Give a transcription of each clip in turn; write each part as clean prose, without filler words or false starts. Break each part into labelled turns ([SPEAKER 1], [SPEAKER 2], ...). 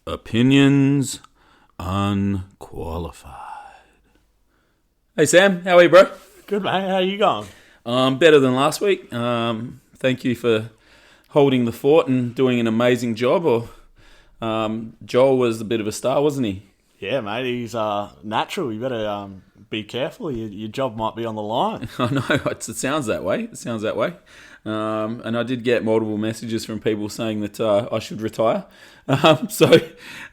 [SPEAKER 1] Opinions Unqualified. Hey Sam, how are you, bro?
[SPEAKER 2] Good, mate. How you going?
[SPEAKER 1] Better than last week. Thank you for holding the fort and doing an amazing job. Joel was a bit of a star, wasn't he?
[SPEAKER 2] Yeah, mate. He's natural. You better be careful. Your job might be on the line.
[SPEAKER 1] I know, it sounds that way. And I did get multiple messages from people saying that I should retire. So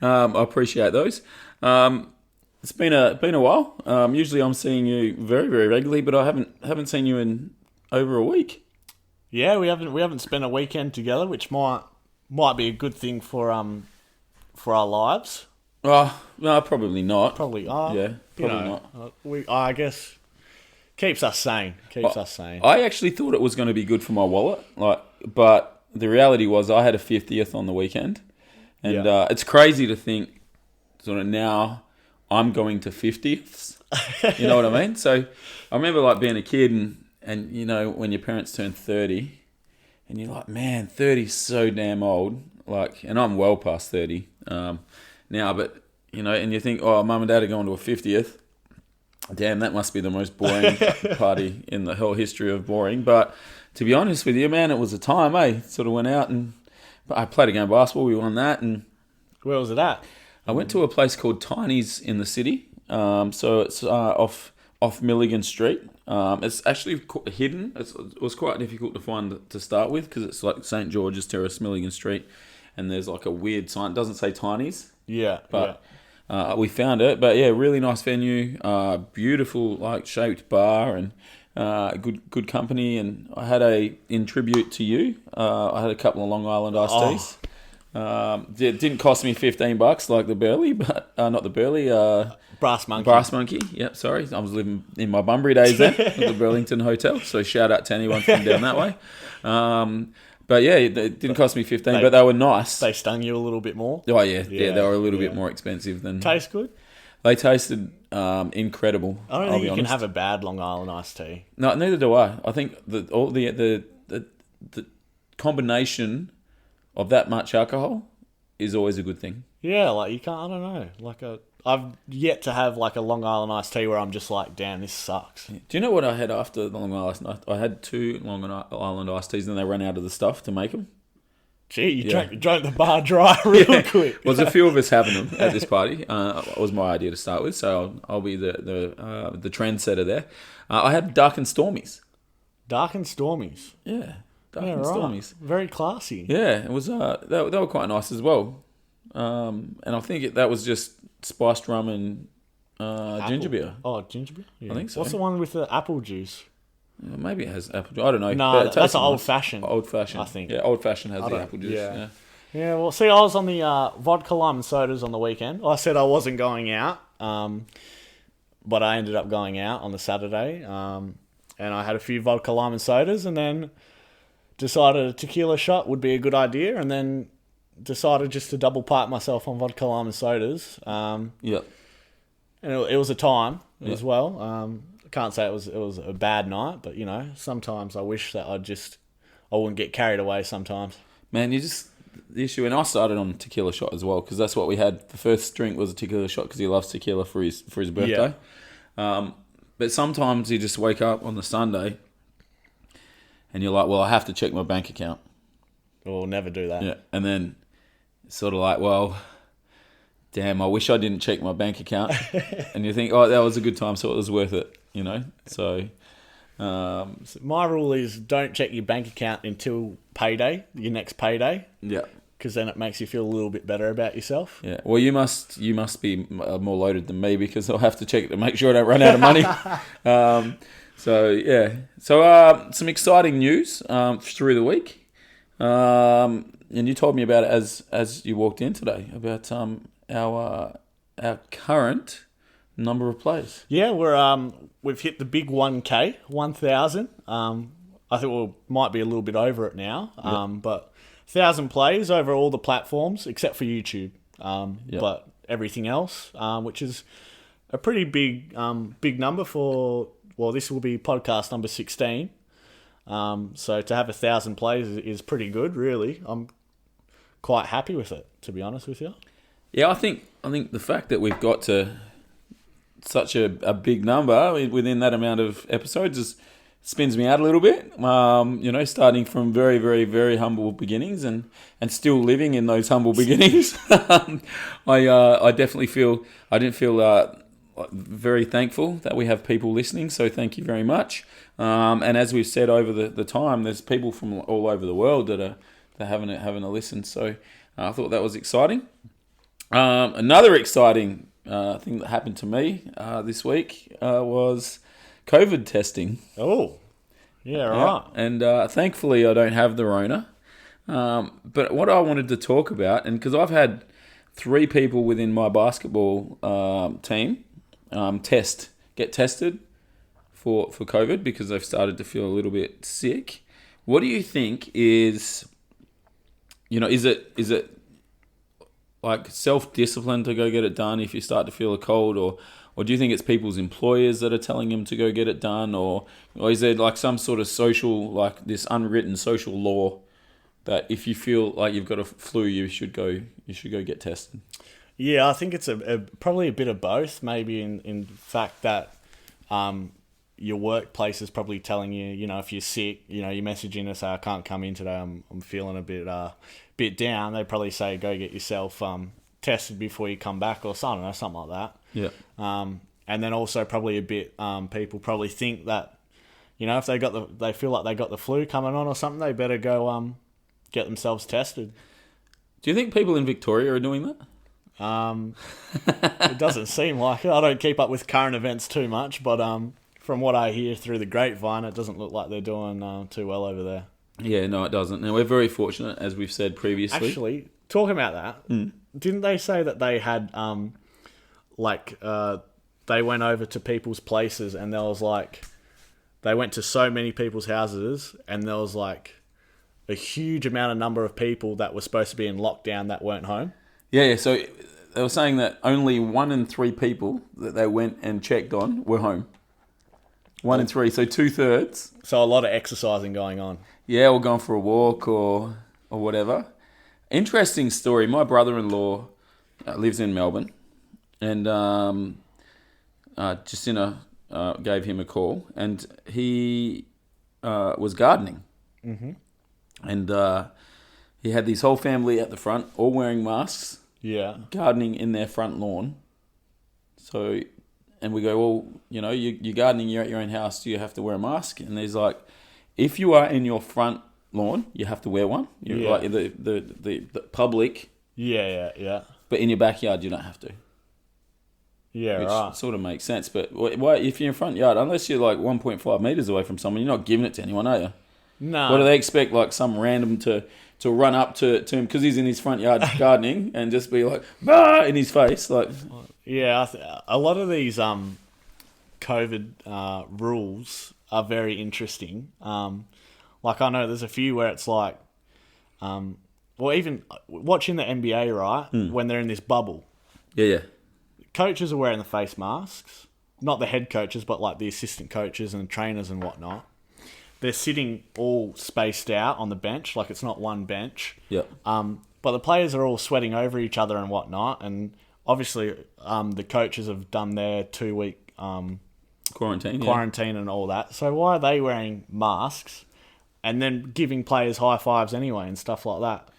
[SPEAKER 1] I appreciate those. It's been a while. Usually I'm seeing you very, very regularly, but I haven't seen you in over a week.
[SPEAKER 2] Yeah, we haven't spent a weekend together, which might be a good thing for our lives.
[SPEAKER 1] Oh, no, probably not.
[SPEAKER 2] Probably,
[SPEAKER 1] yeah, probably not.
[SPEAKER 2] I guess keeps us sane.
[SPEAKER 1] I actually thought it was going to be good for my wallet, but the reality was I had a 50th on the weekend, and it's crazy to think sort of now I'm going to 50ths. You know what I mean? So I remember being a kid and you know when your parents turn 30, and you're like, man, 30's so damn old. And I'm well past 30 now, but you know, and you think, oh, mum and dad are going to a 50th. Damn, that must be the most boring party in the whole history of boring. But to be honest with you, man, it was a time, eh? Sort of went out and I played a game of basketball. We won that. And
[SPEAKER 2] where was it at?
[SPEAKER 1] I went to a place called Tiny's in the city. So it's off Milligan Street. It's actually hidden. It was quite difficult to find to start with because it's like St. George's Terrace, Milligan Street. And there's like a weird sign. It doesn't say Tiny's.
[SPEAKER 2] Yeah.
[SPEAKER 1] But we found it. But yeah, really nice venue. Beautiful shaped bar and good company. And I had in tribute to you, I had a couple of Long Island iced teas. It didn't cost me $15 like the Burley, but not the Burley.
[SPEAKER 2] Brass Monkey.
[SPEAKER 1] Brass Monkey. Yep, sorry. I was living in my Bunbury days then at the Burlington Hotel. So shout out to anyone from down that way. But yeah, it didn't cost me $15, but they were nice.
[SPEAKER 2] They stung you a little bit more.
[SPEAKER 1] Oh yeah, they were a little bit more expensive than.
[SPEAKER 2] Taste good?
[SPEAKER 1] They tasted incredible.
[SPEAKER 2] I don't think you can have a bad Long Island iced tea.
[SPEAKER 1] No, neither do I. I think all the combination of that much alcohol is always a good thing.
[SPEAKER 2] Yeah, you can't. I don't know. I've yet to have a Long Island iced tea where I'm just like, damn, this sucks.
[SPEAKER 1] Do you know what I had after the Long Island? I had 2 Long Island iced teas, and they ran out of the stuff to make them.
[SPEAKER 2] Gee, you drank the bar dry real quick.
[SPEAKER 1] Well, there's a few of us having them at this party. It was my idea to start with, so I'll be the trendsetter there. I had Dark and Stormies.
[SPEAKER 2] Dark and Stormies.
[SPEAKER 1] Yeah, Dark and Stormies.
[SPEAKER 2] Very classy.
[SPEAKER 1] Yeah, it was. They were quite nice as well. And I think that was just spiced rum and ginger beer.
[SPEAKER 2] Oh, ginger beer? Yeah.
[SPEAKER 1] I think so.
[SPEAKER 2] What's the one with the apple juice?
[SPEAKER 1] Maybe it has apple juice. I don't know.
[SPEAKER 2] No, that's old-fashioned.
[SPEAKER 1] Old-fashioned.
[SPEAKER 2] I think.
[SPEAKER 1] Yeah, old-fashioned has the apple juice.
[SPEAKER 2] Yeah. Yeah, well, see, I was on the vodka, lime and sodas on the weekend. I said I wasn't going out, but I ended up going out on the Saturday. And I had a few vodka, lime and sodas and then decided a tequila shot would be a good idea and then decided just to double park myself on vodka, lime and sodas.
[SPEAKER 1] Yep.
[SPEAKER 2] And it was a time as well. I can't say it was a bad night, but you know, sometimes I wish that I wouldn't get carried away sometimes.
[SPEAKER 1] Man, the issue, and I started on tequila shot as well because that's what we had. The first drink was a tequila shot because he loves tequila for his birthday. Yeah. But sometimes you just wake up on the Sunday and you're like, well, I have to check my bank account.
[SPEAKER 2] We'll never do that.
[SPEAKER 1] Yeah, and then it's sort of like, well, damn, I wish I didn't check my bank account. And you think, oh, that was a good time, so it was worth it, you know? So
[SPEAKER 2] my rule is don't check your bank account until payday, your next payday.
[SPEAKER 1] Yeah.
[SPEAKER 2] Because then it makes you feel a little bit better about yourself.
[SPEAKER 1] Yeah. Well, you must be more loaded than me because I'll have to check it to make sure I don't run out of money. So, yeah. So, some exciting news through the week. And you told me about it as you walked in today about our current number of players.
[SPEAKER 2] Yeah, we've hit the big 1K, 1,000. I think we might be a little bit over it now. But 1,000 plays over all the platforms except for YouTube. But everything else, which is a pretty big number for. Well, this will be podcast number 16. So to have 1,000 plays is pretty good, really. I'm quite happy with it, to be honest with you.
[SPEAKER 1] Yeah, I think the fact that we've got to such a big number within that amount of episodes just spins me out a little bit. Starting from very, very, very humble beginnings and still living in those humble beginnings. I definitely feel very thankful that we have people listening. So thank you very much. And as we've said over the time, there's people from all over the world that are having a listen. So I thought that was exciting. Another exciting thing that happened to me this week was COVID testing.
[SPEAKER 2] Oh, yeah, right.
[SPEAKER 1] And thankfully, I don't have the Rona. But what I wanted to talk about, and because I've had 3 people within my basketball team get tested for COVID because they've started to feel a little bit sick. What do you think is it like self-discipline to go get it done if you start to feel a cold, or do you think it's people's employers that are telling them to go get it done, or is there like some sort of social, like this unwritten social law that if you feel like you've got a flu, you should go get tested?
[SPEAKER 2] Yeah, I think it's probably a bit of both. Maybe in fact that your workplace is probably telling you, if you're sick, you're messaging us, say, I can't come in today, I'm feeling a bit down. They probably say go get yourself tested before you come back, or something like that.
[SPEAKER 1] Yeah.
[SPEAKER 2] And then also probably a bit people probably think that if they feel like they got the flu coming on or something, they better go get themselves tested.
[SPEAKER 1] Do you think people in Victoria are doing that?
[SPEAKER 2] It doesn't seem like it. I don't keep up with current events too much, but from what I hear through the grapevine, it doesn't look like they're doing too well over there.
[SPEAKER 1] Yeah, no, it doesn't. Now, we're very fortunate, as we've said previously.
[SPEAKER 2] Actually, talking about that, didn't they say that they had, they went over to people's places and there was they went to so many people's houses and there was a huge number of people that were supposed to be in lockdown that weren't home?
[SPEAKER 1] Yeah, so they were saying that only 1 in 3 people that they went and checked on were home. 1 in 3, so 2/3.
[SPEAKER 2] So a lot of exercising going on.
[SPEAKER 1] Yeah, or going for a walk or whatever. Interesting story. My brother-in-law lives in Melbourne, and Jacinta gave him a call, and he was gardening. Mm-hmm. And he had his whole family at the front, all wearing masks.
[SPEAKER 2] Yeah.
[SPEAKER 1] Gardening in their front lawn. So, and we go, well, you're gardening, you're at your own house, do you have to wear a mask? And he's like, if you are in your front lawn, you have to wear one. You're like the public.
[SPEAKER 2] Yeah.
[SPEAKER 1] But in your backyard, you don't have to.
[SPEAKER 2] Yeah,
[SPEAKER 1] which
[SPEAKER 2] right.
[SPEAKER 1] sort of makes sense. But why, if you're in front yard, unless you're 1.5 meters away from someone, you're not giving it to anyone, are you?
[SPEAKER 2] No.
[SPEAKER 1] What do they expect? Some random to run up to him because he's in his front yard gardening and just be like, bah! In his face,
[SPEAKER 2] Yeah, a lot of these COVID rules are very interesting. I know there's a few where it's even watching the NBA, right? When they're in this bubble.
[SPEAKER 1] Yeah.
[SPEAKER 2] Coaches are wearing the face masks. Not the head coaches, but the assistant coaches and trainers and whatnot. They're sitting all spaced out on the bench, it's not one bench.
[SPEAKER 1] Yeah.
[SPEAKER 2] But the players are all sweating over each other and whatnot, and obviously the coaches have done their 2-week quarantine and all that. So why are they wearing masks and then giving players high fives anyway and stuff like that?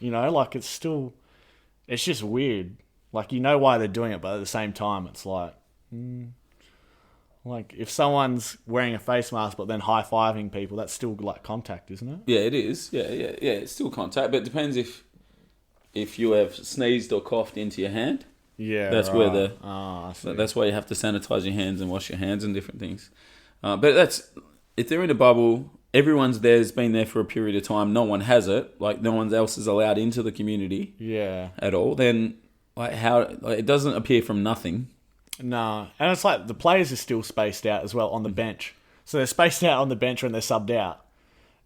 [SPEAKER 2] It's just weird. Why they're doing it, but at the same time, it's if someone's wearing a face mask but then high-fiving people, that's still contact, isn't it?
[SPEAKER 1] Yeah, it is. Yeah. It's still contact, but it depends if you have sneezed or coughed into your hand.
[SPEAKER 2] Yeah,
[SPEAKER 1] that's
[SPEAKER 2] right.
[SPEAKER 1] where that's why you have to sanitize your hands and wash your hands and different things. But if they're in a bubble, everyone's there's been there for a period of time. No one has it. No one else is allowed into the community.
[SPEAKER 2] Yeah.
[SPEAKER 1] At all. Then it doesn't appear from nothing.
[SPEAKER 2] No, and it's the players are still spaced out as well on the bench. So they're spaced out on the bench when they're subbed out,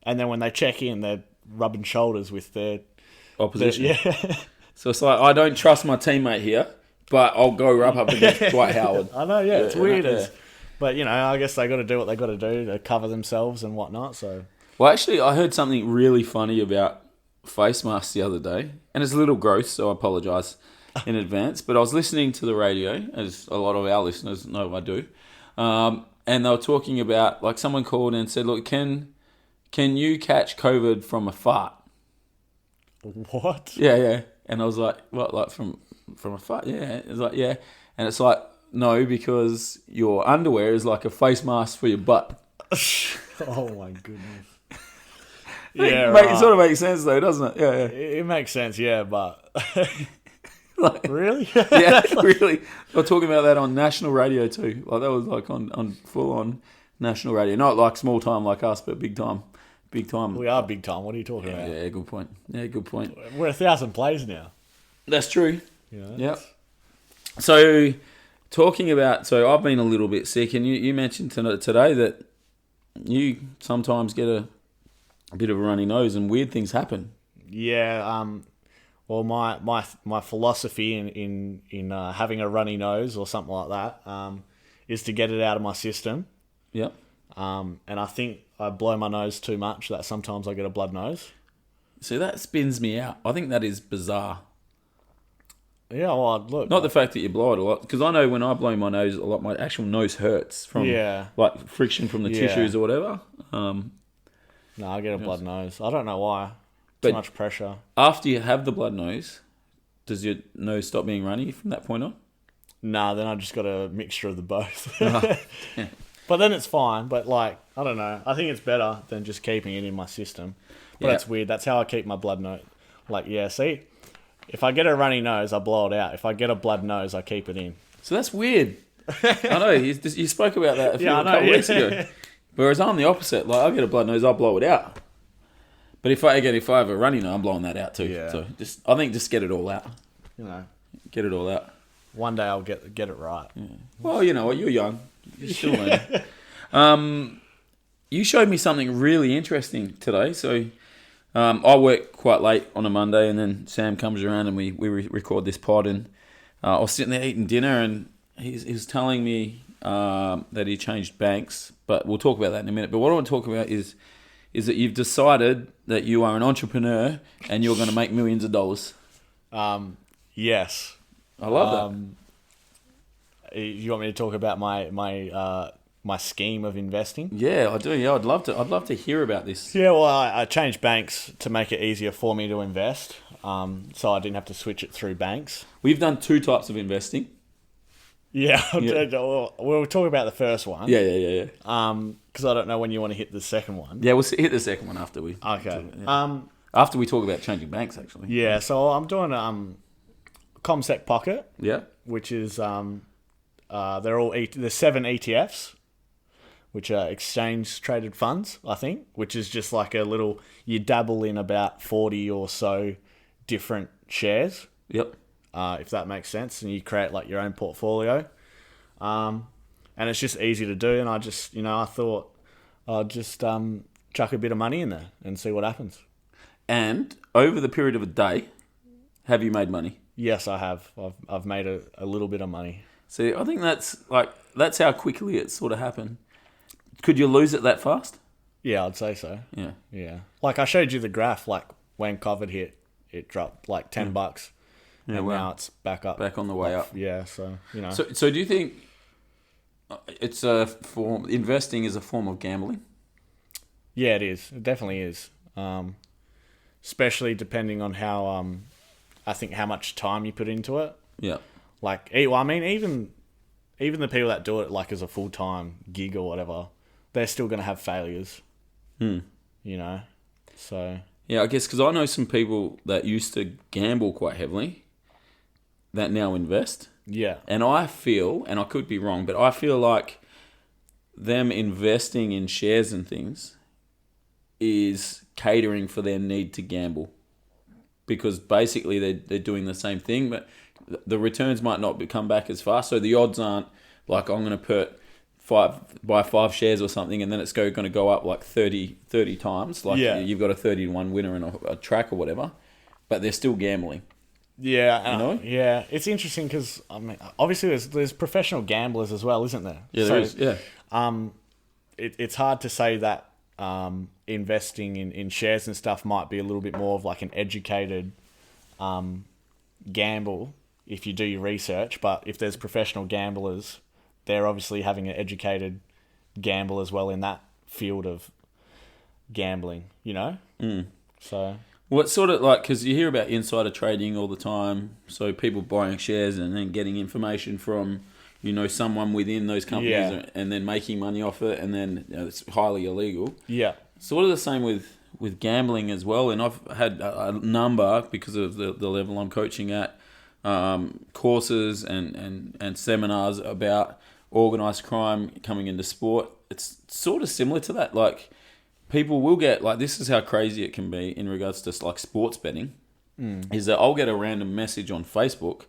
[SPEAKER 2] and then when they check in, they're rubbing shoulders with their
[SPEAKER 1] opposition.
[SPEAKER 2] Yeah.
[SPEAKER 1] So it's I don't trust my teammate here, but I'll go rub up against Dwight Howard.
[SPEAKER 2] I know, it's weird. But, I guess they got to do what they got to do to cover themselves and whatnot. So,
[SPEAKER 1] well, actually, I heard something really funny about face masks the other day, and it's a little gross, so I apologise. in advance. But I was listening to the radio, as a lot of our listeners know I do, and they were talking about, like, someone called and said, "Look, can you catch COVID from a fart?"
[SPEAKER 2] What?
[SPEAKER 1] Yeah. And I was like, "What? Like from a fart?" Yeah. It's like, yeah, and it's like, no, because your underwear is like a face mask for your butt.
[SPEAKER 2] Oh my goodness.
[SPEAKER 1] It sort of makes sense though, doesn't it? Yeah.
[SPEAKER 2] It makes sense, yeah, but
[SPEAKER 1] Like,
[SPEAKER 2] really?
[SPEAKER 1] yeah, really. We're talking about that on national radio too. Like, that was like on full on national radio, not like small time like us, but big time.
[SPEAKER 2] We are big time. What are you talking about?
[SPEAKER 1] Yeah, good point. Yeah, good point.
[SPEAKER 2] We're 1,000 plays now.
[SPEAKER 1] That's true.
[SPEAKER 2] Yeah.
[SPEAKER 1] Yep. So, talking about, so I've been a little bit sick, and you mentioned today that you sometimes get a bit of a runny nose and weird things happen.
[SPEAKER 2] Yeah. Well, my philosophy in having a runny nose or something like that is to get it out of my system.
[SPEAKER 1] Yep.
[SPEAKER 2] And I think I blow my nose too much that sometimes I get a blood nose.
[SPEAKER 1] See, that spins me out. I think that is bizarre.
[SPEAKER 2] Yeah, well, look.
[SPEAKER 1] Not the fact that you blow it a lot, because I know when I blow my nose a lot, my actual nose hurts from like friction from the tissues or whatever.
[SPEAKER 2] No, I get a blood nose. I don't know why.
[SPEAKER 1] But
[SPEAKER 2] too much pressure.
[SPEAKER 1] After you have the blood nose, does your nose stop being runny from that point on?
[SPEAKER 2] Nah, then I just got a mixture of the both.
[SPEAKER 1] Yeah.
[SPEAKER 2] But then it's fine. But like, I don't know. I think it's better than just keeping it in my system. But that's weird. That's how I keep my blood nose. Like, yeah, see, if I get a runny nose, I blow it out. If I get a blood nose, I keep it in.
[SPEAKER 1] So that's weird. I know. You spoke about that a couple weeks ago. Whereas I'm the opposite. Like, I get a blood nose, I blow it out. But if I have a runny nose, I'm blowing that out too.
[SPEAKER 2] Yeah.
[SPEAKER 1] So I think just get it all out.
[SPEAKER 2] You know,
[SPEAKER 1] Get it all out.
[SPEAKER 2] one day I'll get it right.
[SPEAKER 1] Yeah. Well, you know what? You're young. You're still learning. You showed me something really interesting today. So I work quite late on a Monday, and then Sam comes around and we record this pod. And I was sitting there eating dinner, and he was telling me that he changed banks. But we'll talk about that in a minute. But what I want to talk about is that you've decided that you are an entrepreneur and you're going to make millions of dollars.
[SPEAKER 2] Yes.
[SPEAKER 1] I love that.
[SPEAKER 2] You want me to talk about my scheme of investing?
[SPEAKER 1] Yeah, I do. Yeah, I'd love to hear about this.
[SPEAKER 2] Yeah, well, I changed banks to make it easier for me to invest, so I didn't have to switch it through banks.
[SPEAKER 1] We've done two types of investing.
[SPEAKER 2] Yeah, we'll talk about the first one.
[SPEAKER 1] Yeah.
[SPEAKER 2] Because I don't know when you want to hit the second one.
[SPEAKER 1] Yeah, we'll hit the second one after we.
[SPEAKER 2] Okay.
[SPEAKER 1] After we talk about changing banks, actually.
[SPEAKER 2] Yeah, so I'm doing ComSec Pocket.
[SPEAKER 1] Yeah.
[SPEAKER 2] Which is there's 7 ETFs, which are exchange traded funds, I think, which is just like you dabble in about 40 or so different shares.
[SPEAKER 1] Yep.
[SPEAKER 2] If that makes sense, and you create like your own portfolio. And it's just easy to do, and I just, I thought I'd just chuck a bit of money in there and see what happens.
[SPEAKER 1] And over the period of a day, have you made money?
[SPEAKER 2] Yes, I have. I've made a little bit of money.
[SPEAKER 1] See, I think that's how quickly it sort of happened. Could you lose it that fast?
[SPEAKER 2] Yeah, I'd say so.
[SPEAKER 1] Yeah.
[SPEAKER 2] Like I showed you the graph, like when COVID hit, it dropped like $10.
[SPEAKER 1] Yeah,
[SPEAKER 2] and now it's back on the way up. Yeah, so
[SPEAKER 1] So do you think it's investing is a form of gambling?
[SPEAKER 2] Yeah, it is. It definitely is. Especially depending on how I think how much time you put into it.
[SPEAKER 1] Yeah.
[SPEAKER 2] Like, I mean, even the people that do it like as a full-time gig or whatever, they're still going to have failures. So
[SPEAKER 1] yeah, I guess because I know some people that used to gamble quite heavily that now invest.
[SPEAKER 2] Yeah.
[SPEAKER 1] And I feel, and I could be wrong, but I feel like them investing in shares and things is catering for their need to gamble. Because basically they're doing the same thing, but the returns might not come back as fast. So the odds aren't like I'm going to buy 5 shares or something, and then it's going to go up like 30 times. Like you've got a 30-1 winner in a track or whatever, but they're still gambling.
[SPEAKER 2] Yeah, yeah. It's interesting because I mean, obviously there's professional gamblers as well, isn't there?
[SPEAKER 1] Yeah, there is. Yeah.
[SPEAKER 2] It's hard to say that investing in shares and stuff might be a little bit more of like an educated gamble if you do your research. But if there's professional gamblers, they're obviously having an educated gamble as well in that field of gambling, you know? So...
[SPEAKER 1] What sort of, like, because you hear about insider trading all the time, so people buying shares and then getting information from, someone within those companies and then making money off it, and then it's highly illegal.
[SPEAKER 2] Yeah.
[SPEAKER 1] Sort of the same with gambling as well, and I've had a number, because of the level I'm coaching at, courses and seminars about organised crime coming into sport. It's sort of similar to that, like... People will get, like, this is how crazy it can be in regards to, like, sports betting, is that I'll get a random message on Facebook,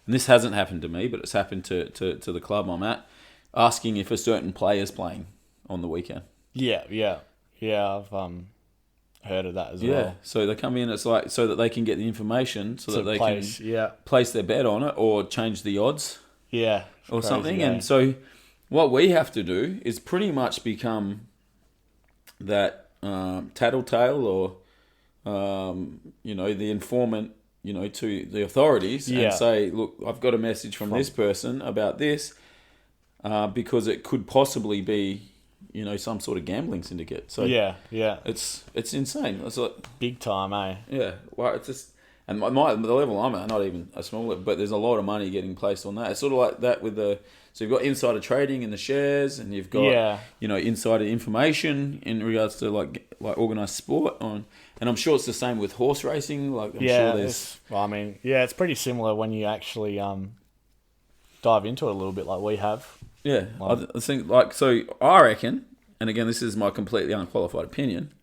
[SPEAKER 1] and this hasn't happened to me, but it's happened to the club I'm at, asking if a certain player's playing on the weekend.
[SPEAKER 2] Yeah, I've heard of that as well.
[SPEAKER 1] Yeah, so they come in, it's like, so that they can get the information, so that they can place their bet on it, or change the odds.
[SPEAKER 2] Yeah.
[SPEAKER 1] Or something, and so what we have to do is pretty much become... that tattletale or, the informant, to the authorities and say, look, I've got a message from this person about this because it could possibly be, some sort of gambling syndicate. So
[SPEAKER 2] yeah.
[SPEAKER 1] It's insane. It's like,
[SPEAKER 2] big time, eh?
[SPEAKER 1] Yeah. Well, it's just... And the level I'm at, not even a small level, but there's a lot of money getting placed on that. It's sort of like that with the... So you've got insider trading in the shares, and you've got insider information in regards to like organised sport on, and I'm sure it's the same with horse racing. Like I'm sure there's.
[SPEAKER 2] It's pretty similar when you actually dive into it a little bit, like we have.
[SPEAKER 1] Yeah, I think I reckon, and again, this is my completely unqualified opinion,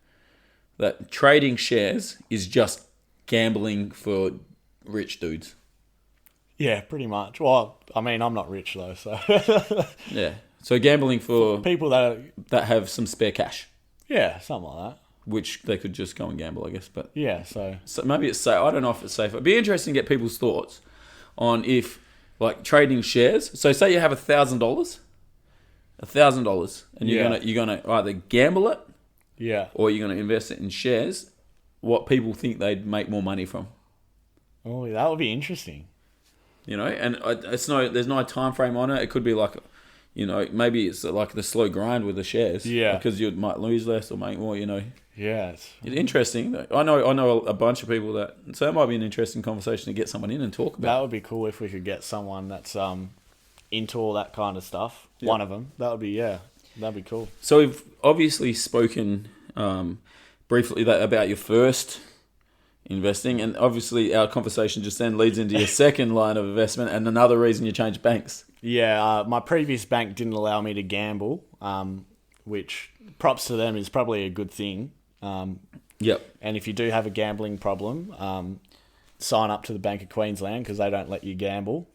[SPEAKER 1] that trading shares is just gambling for rich dudes.
[SPEAKER 2] Yeah, pretty much. Well, I'm not rich though, so...
[SPEAKER 1] Yeah. So gambling for
[SPEAKER 2] people that
[SPEAKER 1] have some spare cash.
[SPEAKER 2] Yeah, something like that.
[SPEAKER 1] Which they could just go and gamble, I guess. But
[SPEAKER 2] yeah, so
[SPEAKER 1] maybe it's safe. I don't know if it's safe. It'd be interesting to get people's thoughts on if, like, trading shares. So say you have $1,000, and you're gonna either gamble it, or you're gonna invest it in shares. What people think they'd make more money from.
[SPEAKER 2] Oh, that would be interesting.
[SPEAKER 1] And there's no time frame on it. It could be like, maybe it's like the slow grind with the shares. Yeah. Because you might lose less or make more,
[SPEAKER 2] Yeah.
[SPEAKER 1] It's interesting. I know a bunch of people so that might be an interesting conversation to get someone in and talk about.
[SPEAKER 2] That would be cool if we could get someone that's into all that kind of stuff. Yep. One of them. That'd be cool.
[SPEAKER 1] So we've obviously spoken briefly about your first investing, and obviously our conversation just then leads into your second line of investment and another reason you changed banks.
[SPEAKER 2] Yeah, my previous bank didn't allow me to gamble, which props to them is probably a good thing.
[SPEAKER 1] Yep.
[SPEAKER 2] And if you do have a gambling problem, sign up to the Bank of Queensland because they don't let you gamble.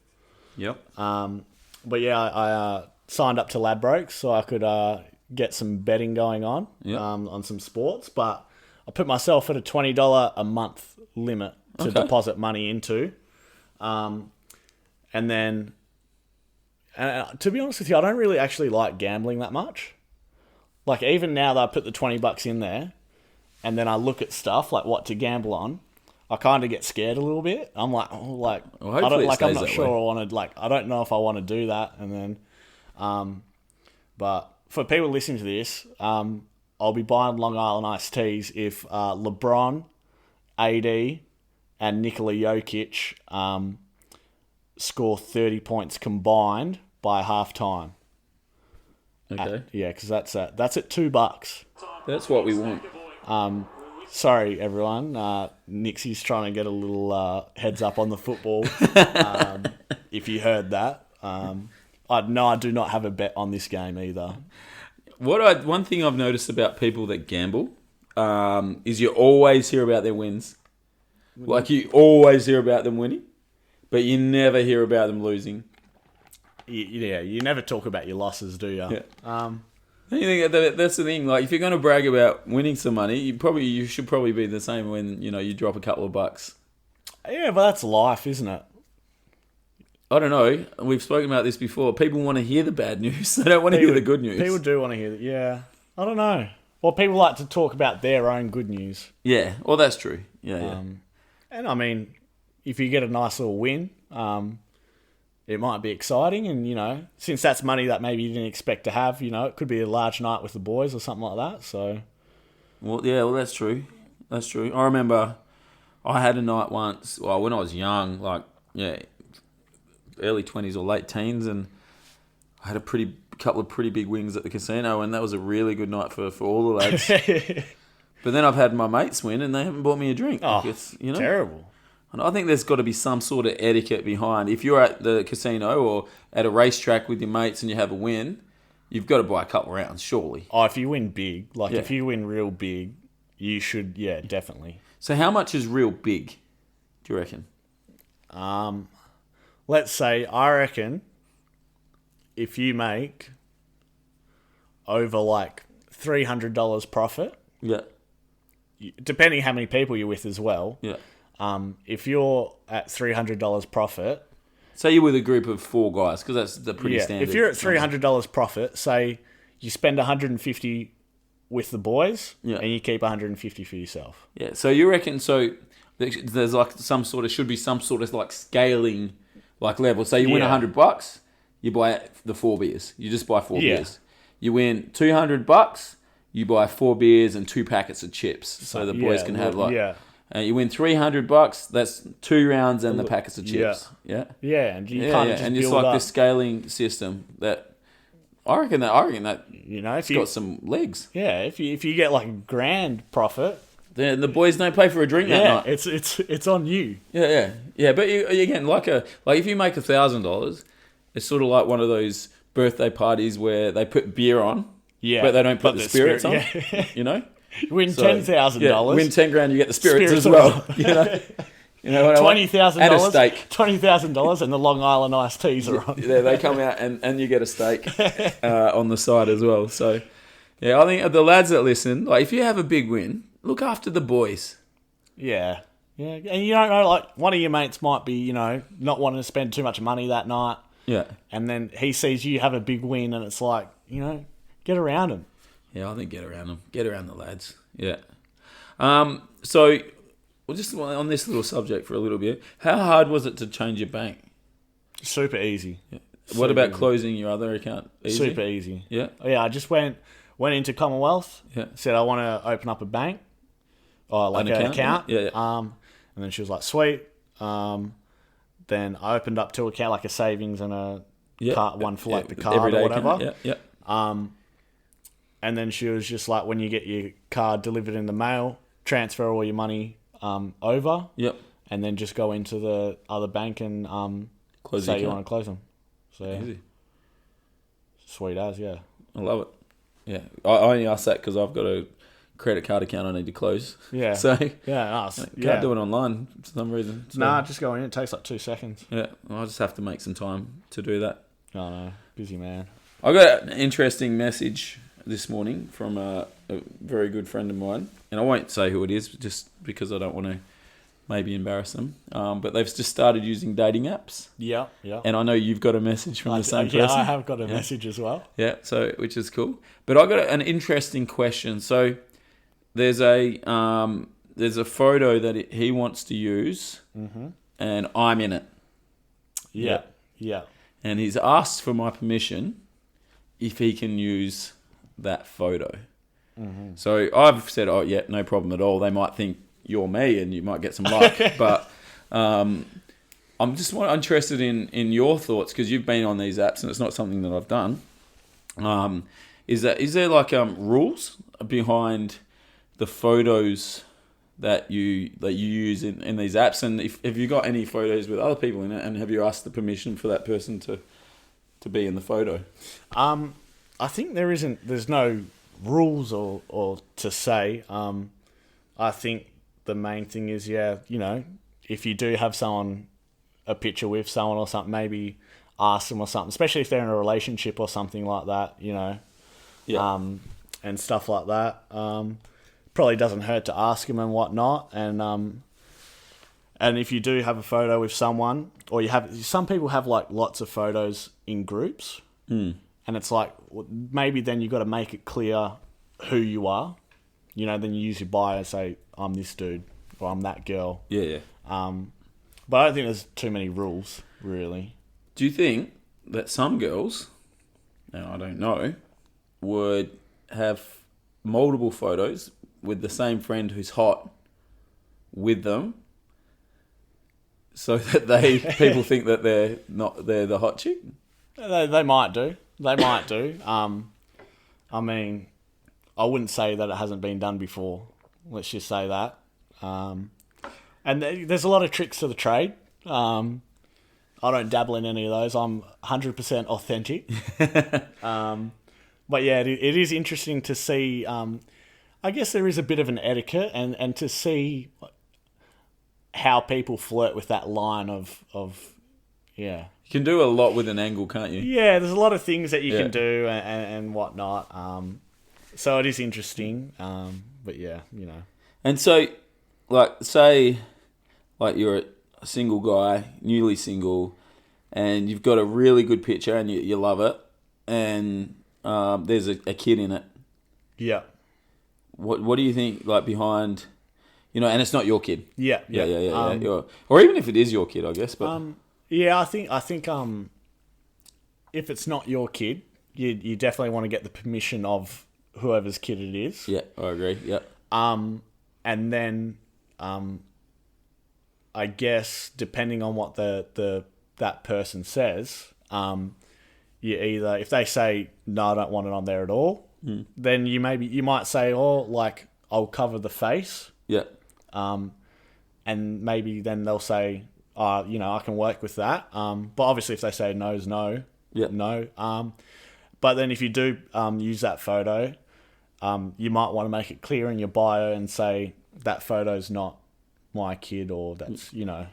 [SPEAKER 1] Yep.
[SPEAKER 2] But yeah, I signed up to Ladbrokes so I could get some betting going on on some sports, but I put myself at a $20 a month limit to deposit money into. And then, to be honest with you, I don't really actually like gambling that much. Like, even now that I put the $20 in there, and then I look at stuff like what to gamble on, I kind of get scared a little bit. I'm like, I'm not sure I want to, I don't know if I want to do that. And then, but for people listening to this, I'll be buying Long Island iced teas if LeBron, AD, and Nikola Jokic score 30 points combined by halftime.
[SPEAKER 1] Okay.
[SPEAKER 2] Because that's at $2.
[SPEAKER 1] That's what we want.
[SPEAKER 2] Sorry, everyone. Nixie's trying to get a little heads up on the football. If you heard that. I do not have a bet on this game either.
[SPEAKER 1] One thing I've noticed about people that gamble is you always hear about their wins. Like, you always hear about them winning, but you never hear about them losing.
[SPEAKER 2] Yeah, you never talk about your losses, do you?
[SPEAKER 1] Yeah. That's the thing. Like, if you're going to brag about winning some money, you should probably be the same when you drop a couple of bucks.
[SPEAKER 2] Yeah, but that's life, isn't it?
[SPEAKER 1] I don't know. We've spoken about this before. People want to hear the bad news. They don't want to hear the good news.
[SPEAKER 2] People do want to hear that. Yeah. I don't know. Well, people like to talk about their own good news.
[SPEAKER 1] Yeah. Well, that's true. Yeah.
[SPEAKER 2] And I mean, if you get a nice little win, It might be exciting, and since that's money that maybe you didn't expect to have, it could be a large night with the boys or something like that. So,
[SPEAKER 1] well, that's true. That's true. I remember I had a night once. Well, when I was young, early 20s or late teens, and I had a couple of pretty big wings at the casino, and that was a really good night for all the lads. But then I've had my mates win, and they haven't bought me a drink.
[SPEAKER 2] Oh, it's terrible.
[SPEAKER 1] And I think there's got to be some sort of etiquette behind. If you're at the casino or at a racetrack with your mates and you have a win, you've got to buy a couple rounds, surely.
[SPEAKER 2] Oh, if you win big, if you win real big, you should, definitely.
[SPEAKER 1] So how much is real big, do you reckon?
[SPEAKER 2] Let's say, I reckon, if you make over $300 profit, depending how many people you're with as well.
[SPEAKER 1] Yeah.
[SPEAKER 2] If you're at $300 profit,
[SPEAKER 1] say you're with a group of 4 guys, because that's the pretty standard.
[SPEAKER 2] If you're at $300 profit, say you spend $150 with the boys, and you keep $150 for yourself.
[SPEAKER 1] Yeah. So you reckon? So there's should be some sort of scaling level. So you win $100, you buy the 4 beers. You just buy 4 beers. You win $200, you buy 4 beers and 2 packets of chips, so the boys can have you win $300. That's 2 rounds and the packets of chips. Yeah.
[SPEAKER 2] Yeah, and you kind of just
[SPEAKER 1] and
[SPEAKER 2] build
[SPEAKER 1] it's
[SPEAKER 2] up.
[SPEAKER 1] this scaling system that I reckon that
[SPEAKER 2] if
[SPEAKER 1] got some legs.
[SPEAKER 2] Yeah, if you get a grand profit,
[SPEAKER 1] then the boys don't pay for a drink that night.
[SPEAKER 2] It's on you.
[SPEAKER 1] Yeah. But again, if you make $1,000, it's sort of like one of those birthday parties where they put beer on, but they don't put the spirits on.
[SPEAKER 2] You win $10,000.
[SPEAKER 1] Win $10,000, you get the spirits as well.
[SPEAKER 2] $20,000
[SPEAKER 1] and a steak.
[SPEAKER 2] $20,000 and the Long Island iced teas are on.
[SPEAKER 1] Yeah, they come out and you get a steak on the side as well. So, I think the lads that listen, if you have a big win, look after the boys.
[SPEAKER 2] Yeah. Yeah, and you don't know, one of your mates might be, not wanting to spend too much money that night.
[SPEAKER 1] Yeah.
[SPEAKER 2] And then he sees you have a big win and it's get around him.
[SPEAKER 1] Yeah, I think get around them. Get around the lads. Yeah. So, just on this little subject for a little bit, how hard was it to change your bank?
[SPEAKER 2] Super easy.
[SPEAKER 1] Yeah. What about closing your other account? Easy?
[SPEAKER 2] Super easy.
[SPEAKER 1] Yeah?
[SPEAKER 2] Yeah, I just went into Commonwealth, said I want to open up a bank, or an account.
[SPEAKER 1] Yeah.
[SPEAKER 2] And then she was like, sweet. Then I opened up 2 accounts, like a savings and a card, one for the card or whatever.
[SPEAKER 1] Account. Yeah.
[SPEAKER 2] And then she was just like, when you get your card delivered in the mail, transfer all your money over.
[SPEAKER 1] Yep.
[SPEAKER 2] And then just go into the other bank and say you want to close them. So
[SPEAKER 1] easy.
[SPEAKER 2] Sweet as, yeah.
[SPEAKER 1] I love it. Yeah. I only asked that because I've got a credit card account I need to close.
[SPEAKER 2] Yeah.
[SPEAKER 1] So
[SPEAKER 2] can't
[SPEAKER 1] do it online for some reason. So,
[SPEAKER 2] just go in. It takes 2 seconds.
[SPEAKER 1] Yeah. I just have to make some time to do that.
[SPEAKER 2] Oh, no. Busy man.
[SPEAKER 1] I got an interesting message this morning from a very good friend of mine, and I won't say who it is just because I don't want to maybe embarrass them, but they've just started using dating apps.
[SPEAKER 2] Yeah.
[SPEAKER 1] And I know you've got a message from the same person.
[SPEAKER 2] Yeah, I have got a message as well.
[SPEAKER 1] Yeah, so which is cool. But I got an interesting question. So there's a photo that he wants to use, and I'm in it.
[SPEAKER 2] Yeah.
[SPEAKER 1] And he's asked for my permission if he can use that photo. So I've said, no problem at all. They might think you're me and you might get some luck. But I'm just interested in your thoughts, because you've been on these apps and it's not something that I've done. Is there rules behind the photos that you use in these apps? And have you got any photos with other people in it, and have you asked the permission for that person to be in the photo?
[SPEAKER 2] I think there's no rules or to say. I think the main thing is, if you do have a picture with someone or something, maybe ask them or something, especially if they're in a relationship or something like that, and stuff like that. Probably doesn't hurt to ask them and whatnot. And if you do have a photo with someone, or some people have lots of photos in groups, and it's maybe then you've got to make it clear who you are. Then you use your bio and say, I'm this dude, or I'm that girl.
[SPEAKER 1] Yeah.
[SPEAKER 2] But But I don't think there's too many rules, really.
[SPEAKER 1] Do you think that some girls, now I don't know, would have multiple photos with the same friend who's hot with them, so that people think that they're the hot chick?
[SPEAKER 2] They might do. They might do. I mean, I wouldn't say that it hasn't been done before. Let's just say that. And there's a lot of tricks to the trade. I don't dabble in any of those. I'm 100% authentic. But yeah, it is interesting to see. I guess there is a bit of an etiquette and to see how people flirt with that line of yeah.
[SPEAKER 1] You can do a lot with an angle, can't you?
[SPEAKER 2] Yeah, there's a lot of things that you can do and whatnot. So it is interesting. But yeah, you know.
[SPEAKER 1] And so, like, say, like you're a single guy, newly single, and you've got a really good picture and you love it, and there's a kid in it.
[SPEAKER 2] Yeah.
[SPEAKER 1] What do you think, like, behind, and it's not your kid?
[SPEAKER 2] Yeah.
[SPEAKER 1] Or even if it is your kid, I guess. But
[SPEAKER 2] yeah, I think if it's not your kid, you definitely want to get the permission of whoever's kid it is.
[SPEAKER 1] Yeah, I agree. Yeah.
[SPEAKER 2] And then, I guess depending on what that person says, you either, if they say no, I don't want it on there at all, then you might say, oh, like, I'll cover the face.
[SPEAKER 1] Yeah.
[SPEAKER 2] And maybe then they'll say, I can work with that. But obviously if they say no's no, no. But then if you do use that photo, you might want to make it clear in your bio and say that photo's not my kid, or that's,
[SPEAKER 1] Yeah.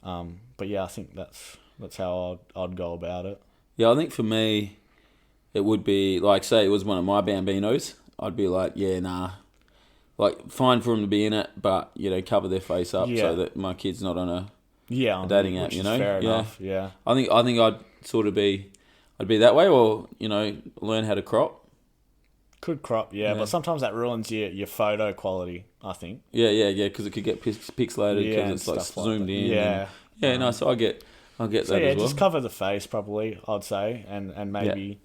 [SPEAKER 2] But yeah, I think that's how I'd go about it.
[SPEAKER 1] Yeah, I think for me, it would be, like, say it was one of my Bambinos, I'd be like, yeah, nah. Like, fine for them to be in it, but, cover their face up so that my kid's not on a dating app,
[SPEAKER 2] Fair enough, yeah.
[SPEAKER 1] I think I'd sort of I'd be that way, or, learn how to crop.
[SPEAKER 2] Could crop, yeah, but sometimes that ruins your photo quality, I think.
[SPEAKER 1] Yeah, because it could get pixelated because it's like zoomed in. Yeah. So I get that as well.
[SPEAKER 2] Just cover the face probably, I'd say, and maybe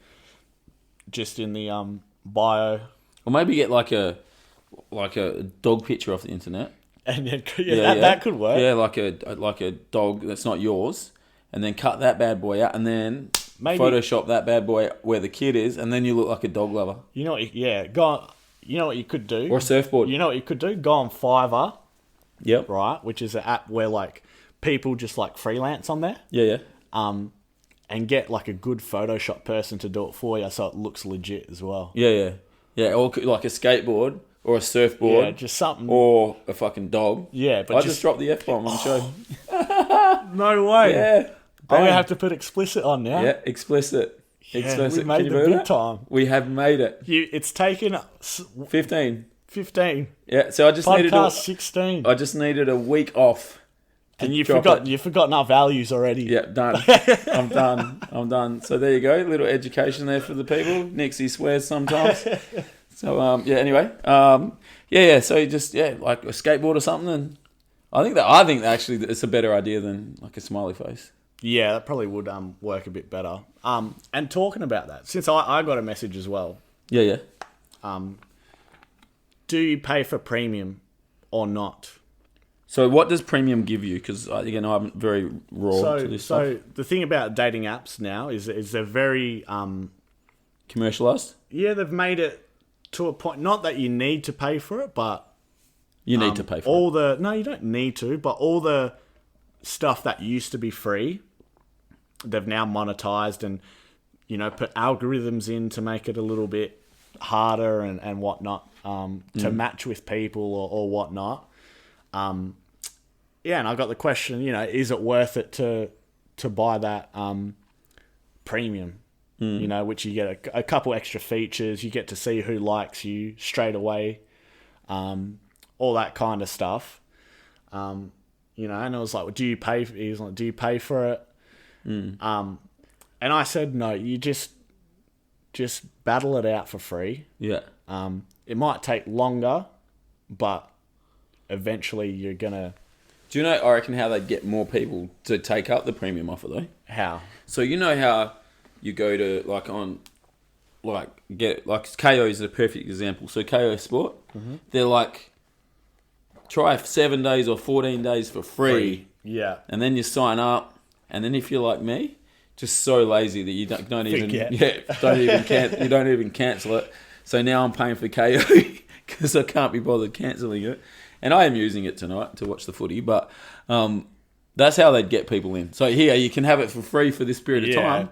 [SPEAKER 2] just in the bio,
[SPEAKER 1] or maybe get like a dog picture off the internet.
[SPEAKER 2] And that could work.
[SPEAKER 1] Yeah, like a dog that's not yours, and then cut that bad boy out, and then maybe Photoshop that bad boy where the kid is, and then you look like a dog lover.
[SPEAKER 2] You know what? Yeah, go on. You know what you could do?
[SPEAKER 1] Or a surfboard.
[SPEAKER 2] You know what you could do? Go on Fiverr.
[SPEAKER 1] Yep.
[SPEAKER 2] Right, which is an app where, like, people just, like, freelance on there.
[SPEAKER 1] Yeah.
[SPEAKER 2] And get, like, a good Photoshop person to do it for you, so it looks legit as well.
[SPEAKER 1] Yeah. Or like a skateboard or a surfboard.
[SPEAKER 2] Yeah, just something.
[SPEAKER 1] Or a fucking dog.
[SPEAKER 2] Yeah, but
[SPEAKER 1] I just dropped the F-bomb on the show.
[SPEAKER 2] No way.
[SPEAKER 1] Yeah.
[SPEAKER 2] I'm going to have to put explicit on now.
[SPEAKER 1] Yeah, explicit.
[SPEAKER 2] Yeah,
[SPEAKER 1] explicit.
[SPEAKER 2] we made the big time.
[SPEAKER 1] We have made it.
[SPEAKER 2] It's taken
[SPEAKER 1] 15. Yeah, so I just
[SPEAKER 2] Podcast 16.
[SPEAKER 1] I just needed a week off.
[SPEAKER 2] And you've forgotten our values already.
[SPEAKER 1] Yeah, done. I'm done. So there you go. A little education there for the people. Nixie swears sometimes. So anyway. So you just like a skateboard or something, and I think actually it's a better idea than like a smiley face.
[SPEAKER 2] Yeah, that probably would work a bit better. And talking about that, since I got a message as well.
[SPEAKER 1] Yeah.
[SPEAKER 2] Do you pay for premium or not?
[SPEAKER 1] So what does premium give you? Because again, I'm very raw to this stuff.
[SPEAKER 2] So the thing about dating apps now is they're very
[SPEAKER 1] commercialized.
[SPEAKER 2] Yeah, they've made it to a point. Not that you need to pay for it, but
[SPEAKER 1] you need to pay for it.
[SPEAKER 2] No, you don't need to. But all the stuff that used to be free, they've now monetized and put algorithms in to make it a little bit harder and whatnot to match with people or whatnot. And I got the question, is it worth it to buy that premium? Which you get a couple extra features, you get to see who likes you straight away, all that kind of stuff. And I was like, well, do you pay? He was like, do you pay for it? And I said, no, you just battle it out for free.
[SPEAKER 1] Yeah.
[SPEAKER 2] It might take longer, but eventually you're gonna
[SPEAKER 1] Do you know, I reckon, how they'd get more people to take up the premium offer, though?
[SPEAKER 2] How?
[SPEAKER 1] So you know how you go to, KO is a perfect example. So KO Sport, they're like, try 7 days or 14 days for free.
[SPEAKER 2] Yeah.
[SPEAKER 1] And then you sign up. And then if you're like me, just so lazy that you don't even you don't even cancel it. So now I'm paying for KO because I can't be bothered cancelling it. And I am using it tonight to watch the footy, but that's how they'd get people in. So here, you can have it for free for this period of time,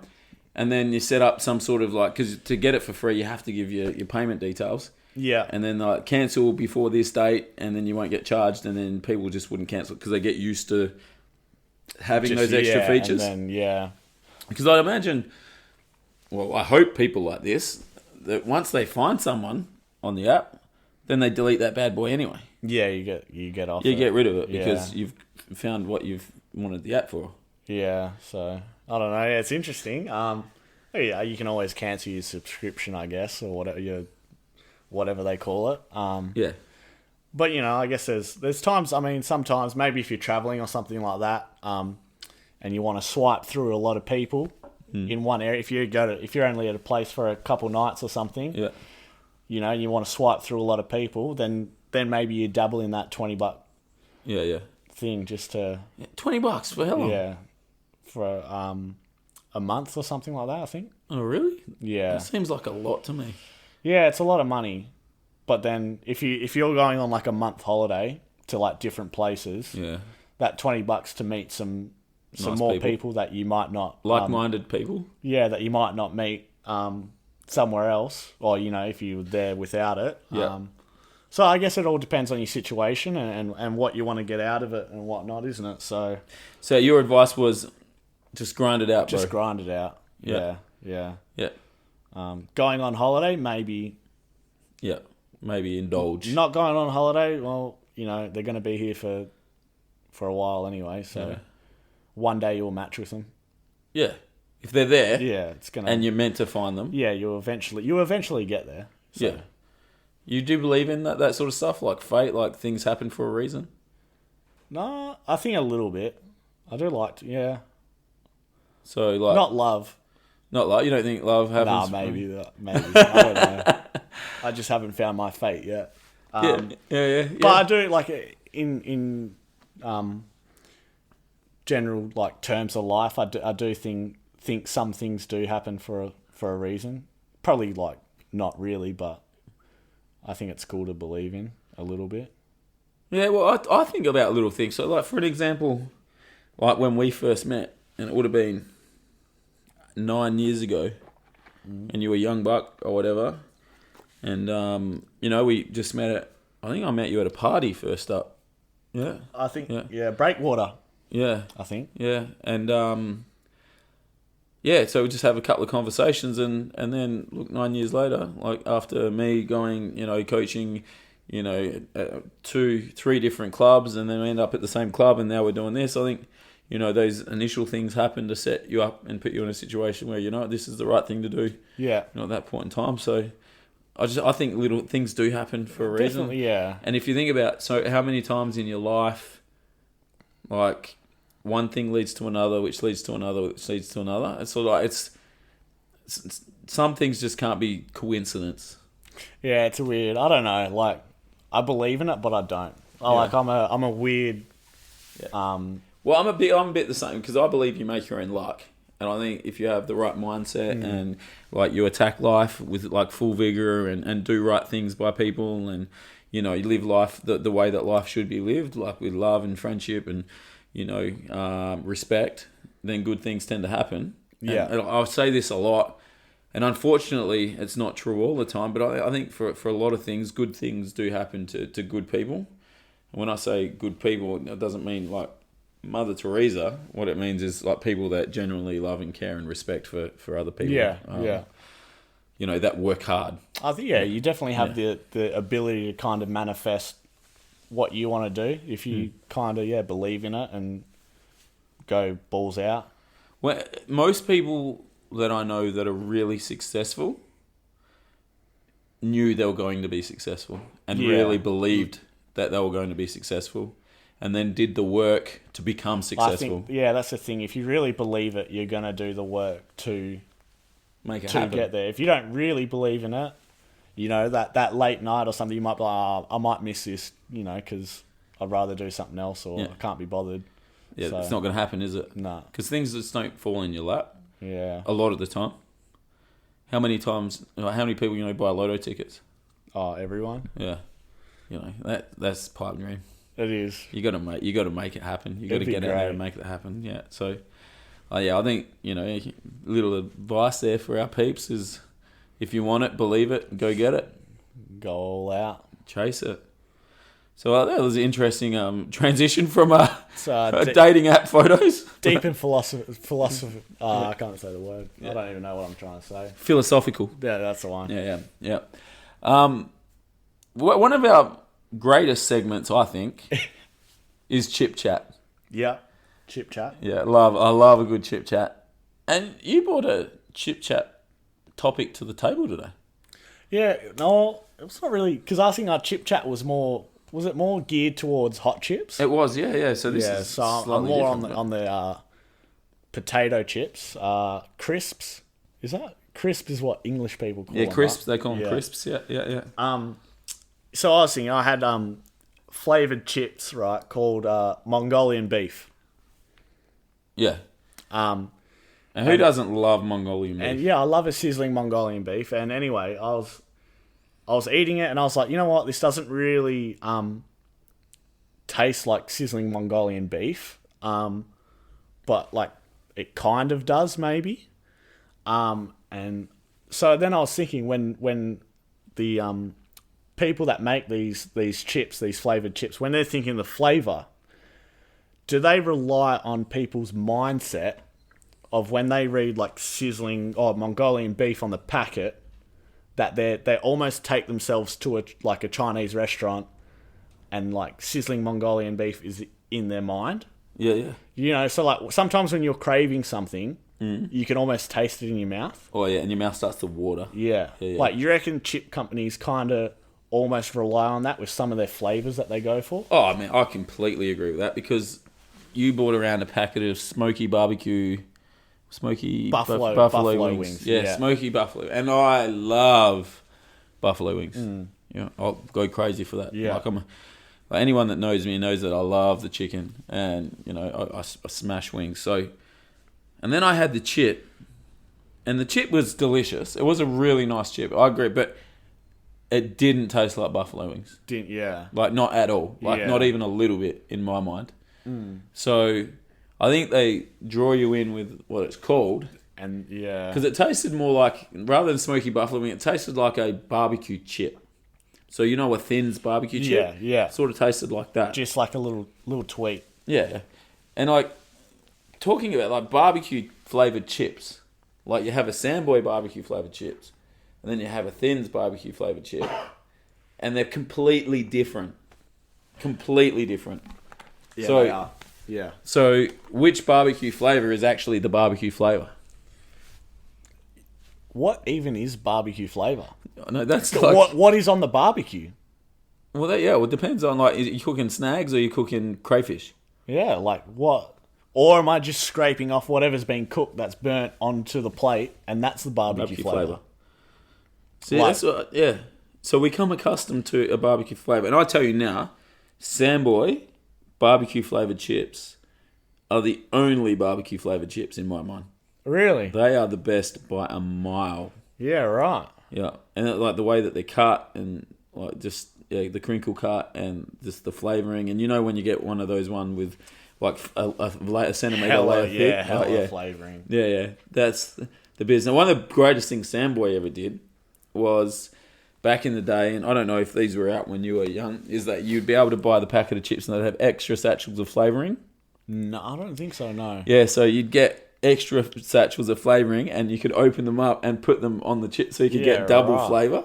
[SPEAKER 1] and then you set up some sort of because to get it for free, you have to give your payment details.
[SPEAKER 2] Yeah.
[SPEAKER 1] And then cancel before this date, and then you won't get charged, and then people just wouldn't cancel because they get used to having those extra features.
[SPEAKER 2] And then,
[SPEAKER 1] Because I imagine, well, I hope people like this, that once they find someone on the app, then they delete that bad boy anyway.
[SPEAKER 2] Yeah, you get off.
[SPEAKER 1] You get rid of it because you've found what you've wanted the app for.
[SPEAKER 2] Yeah, so I don't know. Yeah, it's interesting. Yeah, you can always cancel your subscription, I guess, or whatever they call it.
[SPEAKER 1] Yeah.
[SPEAKER 2] But I guess there's times. I mean, sometimes maybe if you're traveling or something like that, and you want to swipe through a lot of people in one area. If you're only at a place for a couple nights or something, you want to swipe through a lot of people, then maybe you dabble in that $20 thing just to
[SPEAKER 1] $20 for how long?
[SPEAKER 2] Yeah, for a month or something like that. I think.
[SPEAKER 1] Oh really?
[SPEAKER 2] Yeah.
[SPEAKER 1] That seems like a lot to me.
[SPEAKER 2] Yeah, it's a lot of money. But then if you're going on a month holiday to different places, that $20 to meet some
[SPEAKER 1] Nice
[SPEAKER 2] more people that you might not
[SPEAKER 1] like-minded people.
[SPEAKER 2] Yeah, that you might not meet somewhere else, or if you were there without it.
[SPEAKER 1] Yeah.
[SPEAKER 2] So I guess it all depends on your situation and what you want to get out of it and whatnot, isn't it? So
[SPEAKER 1] your advice was just grind it out, bro.
[SPEAKER 2] Just grind it out.
[SPEAKER 1] Yeah.
[SPEAKER 2] Yeah.
[SPEAKER 1] Going
[SPEAKER 2] on holiday, maybe.
[SPEAKER 1] Yeah. Maybe indulge.
[SPEAKER 2] Not going on holiday, well, they're going to be here for a while anyway, so one day you'll match with them.
[SPEAKER 1] Yeah. If they're there.
[SPEAKER 2] Yeah, it's going to...
[SPEAKER 1] And you're meant to find them.
[SPEAKER 2] Yeah, you eventually get there. So.
[SPEAKER 1] Yeah. You do believe in that sort of stuff, like fate, like things happen for a reason?
[SPEAKER 2] No, I think a little bit. I do like to, yeah.
[SPEAKER 1] So,
[SPEAKER 2] not love.
[SPEAKER 1] Not love? You don't think love happens?
[SPEAKER 2] Nah, maybe. I don't know. I just haven't found my fate yet.
[SPEAKER 1] Yeah.
[SPEAKER 2] But I do, in general, terms of life, I do think some things do happen for a reason. Probably, not really, but I think it's cool to believe in a little bit.
[SPEAKER 1] Yeah, well, I think about little things. So, for an example, when we first met, and it would have been 9 years ago, and you were a young buck or whatever, and, we just met I think I met you at a party first up. Yeah.
[SPEAKER 2] I think, Breakwater.
[SPEAKER 1] Yeah.
[SPEAKER 2] I think.
[SPEAKER 1] Yeah, and, so we just have a couple of conversations, and then, look, 9 years later, after me going, coaching, 2-3 different clubs, and then we end up at the same club, and now we're doing this. I think, those initial things happen to set you up and put you in a situation where, this is the right thing to do.
[SPEAKER 2] Yeah.
[SPEAKER 1] At that point in time. So I think little things do happen for a reason.
[SPEAKER 2] Definitely, yeah.
[SPEAKER 1] And if you think about, so how many times in your life, one thing leads to another, which leads to another, which leads to another. It's sort of it's some things just can't be coincidence.
[SPEAKER 2] Yeah, it's weird. I don't know. I believe in it, but I don't. I'm a weird.
[SPEAKER 1] Yeah. Well, I'm a bit the same because I believe you make your own luck, and I think if you have the right mindset and you attack life with full vigor and do right things by people, and you live life the way that life should be lived, with love and friendship and respect, then good things tend to happen.
[SPEAKER 2] Yeah,
[SPEAKER 1] and I'll say this a lot, and unfortunately, it's not true all the time. But I think for a lot of things, good things do happen to good people. And when I say good people, it doesn't mean Mother Teresa. What it means is people that genuinely love and care and respect for other people.
[SPEAKER 2] Yeah.
[SPEAKER 1] That work hard.
[SPEAKER 2] I think you definitely have the ability to kind of manifest what you want to do if you kind of believe in it and go balls out.
[SPEAKER 1] Well, most people that I know that are really successful knew they were going to be successful and really believed that they were going to be successful. and then did the work to become successful.
[SPEAKER 2] That's the thing. If you really believe it, you're going to do the work to
[SPEAKER 1] Make it
[SPEAKER 2] to
[SPEAKER 1] happen.
[SPEAKER 2] get there. If you don't really believe in it, that late night or something, you might be like, I might miss this, because I'd rather do something else, or I can't be bothered.
[SPEAKER 1] Yeah,
[SPEAKER 2] So,
[SPEAKER 1] it's not going to happen, is it?
[SPEAKER 2] No.
[SPEAKER 1] Because things just don't fall in your lap.
[SPEAKER 2] Yeah.
[SPEAKER 1] A lot of the time. How many people buy lotto tickets?
[SPEAKER 2] Oh, everyone.
[SPEAKER 1] Yeah. That's pipe dream.
[SPEAKER 2] It is.
[SPEAKER 1] You got to make it happen. You got to
[SPEAKER 2] It'd be
[SPEAKER 1] get out there and make it happen. Yeah. So, I think little advice there for our peeps is, if you want it, believe it, go get it,
[SPEAKER 2] Go all out.
[SPEAKER 1] chase it. So that was an interesting transition from
[SPEAKER 2] So,
[SPEAKER 1] dating app photos.
[SPEAKER 2] deep in philosophy. I can't say the word. I don't even know what I'm trying to say.
[SPEAKER 1] Philosophical.
[SPEAKER 2] Yeah, that's the one.
[SPEAKER 1] Yeah. One of our greatest segments, I think, is chip chat.
[SPEAKER 2] Yeah. Chip chat.
[SPEAKER 1] Yeah, I love a good chip chat. And you brought a chip chat topic to the table today.
[SPEAKER 2] Yeah, no, it was not really, because I think our chip chat was more geared towards hot chips?
[SPEAKER 1] It was, yeah. So this is
[SPEAKER 2] so I'm
[SPEAKER 1] slightly
[SPEAKER 2] more
[SPEAKER 1] different,
[SPEAKER 2] on the potato chips, crisps. Is that crisp? Is what English people call them?
[SPEAKER 1] crisps.
[SPEAKER 2] Right?
[SPEAKER 1] They call them crisps. Yeah.
[SPEAKER 2] So I was thinking, I had flavored chips, right, called Mongolian beef.
[SPEAKER 1] Yeah.
[SPEAKER 2] Um,
[SPEAKER 1] And who doesn't love Mongolian beef?
[SPEAKER 2] And yeah, I love a sizzling Mongolian beef. And anyway, I was eating it, and I was like, you know what? This doesn't really taste like sizzling Mongolian beef, but like it kind of does, maybe. And so then I was thinking, when the people that make these chips, these flavored chips, when they're thinking the flavor, do they rely on people's mindset of when they read like sizzling or Mongolian beef on the packet, that they almost take themselves to a Chinese restaurant, and like sizzling Mongolian beef is in their mind?
[SPEAKER 1] Yeah.
[SPEAKER 2] So like sometimes when you're craving something, you can almost taste it in your mouth.
[SPEAKER 1] Oh yeah, and your mouth starts to water.
[SPEAKER 2] Yeah. Like, you reckon chip companies kind of almost rely on that with some of their flavors that they go for?
[SPEAKER 1] Oh man, I completely agree with that, because you bought around a packet of smoky barbecue. Buffalo wings. Yeah, smoky buffalo. And I love buffalo wings. I'll go crazy for that.
[SPEAKER 2] Yeah.
[SPEAKER 1] Like anyone that knows me knows that I love the chicken, and I smash wings. So, and then I had the chip, and the chip was delicious. It was a really nice chip. I agree, but it didn't taste like buffalo wings. Like, not at all. Like, not even a little bit in my mind. So I think they draw you in with what it's called.
[SPEAKER 2] And yeah.
[SPEAKER 1] Because it tasted more like, rather than smoky buffalo wing, it tasted like a barbecue chip. So a Thin's barbecue chip?
[SPEAKER 2] Yeah.
[SPEAKER 1] Sort of tasted like that.
[SPEAKER 2] Just like a little tweet.
[SPEAKER 1] Yeah. And like, talking about like barbecue flavoured chips, like you have a Sandboy barbecue flavoured chips, and then you have a Thin's barbecue flavoured chip, and they're completely different.
[SPEAKER 2] Yeah,
[SPEAKER 1] So,
[SPEAKER 2] they are. Yeah.
[SPEAKER 1] So, which barbecue flavour is actually the barbecue flavour?
[SPEAKER 2] What even is barbecue flavour?
[SPEAKER 1] No, that's like,
[SPEAKER 2] What is on the barbecue?
[SPEAKER 1] Well, it depends on, like, are you cooking snags or are you cooking crayfish?
[SPEAKER 2] Yeah, like what? Or am I just scraping off whatever's been cooked that's burnt onto the plate, and that's the barbecue flavour?
[SPEAKER 1] See, that's what, yeah. So we come accustomed to a barbecue flavour. And I tell you now, Sandboy barbecue flavoured chips are the only barbecue flavoured chips in my mind.
[SPEAKER 2] Really?
[SPEAKER 1] They are the best by a mile.
[SPEAKER 2] Yeah, right.
[SPEAKER 1] Yeah. And like the way that they're cut, and like just the crinkle cut, and just the flavouring. And when you get one of those one with like a centimetre layer thick.
[SPEAKER 2] Hella flavouring.
[SPEAKER 1] Yeah. That's the business. One of the greatest things Sandboy ever did was, back in the day, and I don't know if these were out when you were young, is that you'd be able to buy the packet of chips and they'd have extra satchels of flavouring.
[SPEAKER 2] No, I don't think so, no.
[SPEAKER 1] Yeah, so you'd get extra satchels of flavouring, and you could open them up and put them on the chip, so you could get double flavour.